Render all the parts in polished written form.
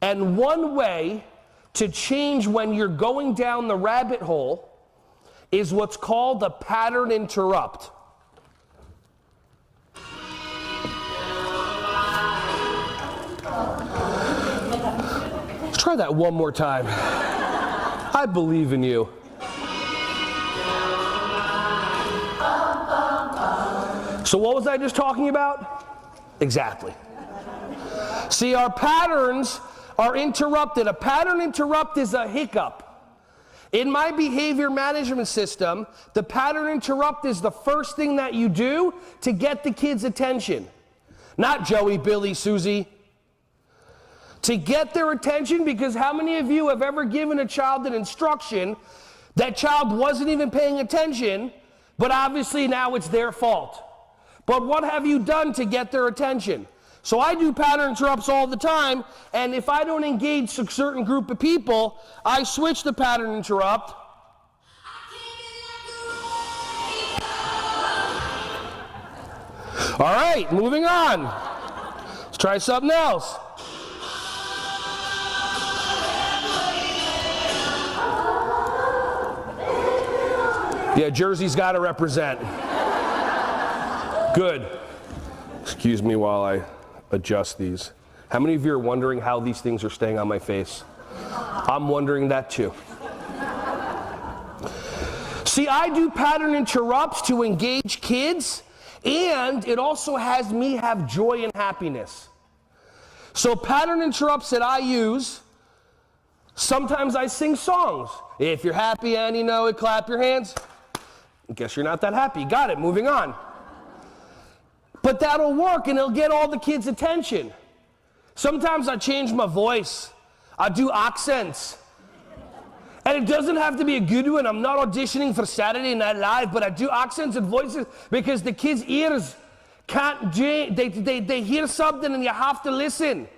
And one way to change when you're going down the rabbit hole is what's called a pattern interrupt. Let's try that one more time. I believe in you. So what was I just talking about? Exactly. See, our patterns are interrupted. A pattern interrupt is a hiccup. In my behavior management system, the pattern interrupt is the first thing that you do to get the kid's attention. Not Joey, Billy, Susie. To get their attention, because how many of you have ever given a child an instruction, that child wasn't even paying attention, but obviously now it's their fault? But what have you done to get their attention? So I do pattern interrupts all the time, and if I don't engage a certain group of people, I switch the pattern interrupt. All right, moving on. Let's try something else. Yeah, Jersey's got to represent. Good. Excuse me while I adjust these. How many of you are wondering how these things are staying on my face? I'm wondering that too. See, I do pattern interrupts to engage kids, and it also has me have joy and happiness. So pattern interrupts that I use, sometimes I sing songs. If you're happy and you know it, clap your hands. I guess you're not that happy. Got it, moving on. But that'll work and it'll get all the kids' attention. Sometimes I change my voice. I do accents. And it doesn't have to be a good one. I'm not auditioning for Saturday Night Live, but I do accents and voices because the kids' ears can't, they hear something and you have to listen.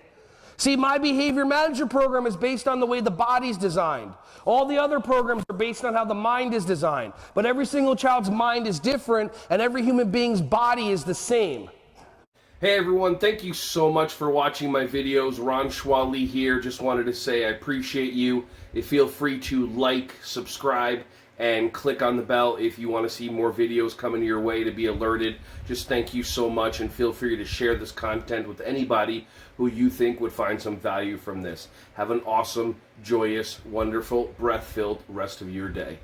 See, my behavior manager program is based on the way the body's designed. All the other programs are based on how the mind is designed. But every single child's mind is different, and every human being's body is the same. Hey everyone, thank you so much for watching my videos. Ron Schwally here. Just wanted to say I appreciate you. Feel free to like, subscribe, and click on the bell if you want to see more videos coming your way to be alerted. Just thank you so much, and feel free to share this content with anybody who you think would find some value from this. Have an awesome, joyous, wonderful, breath-filled rest of your day.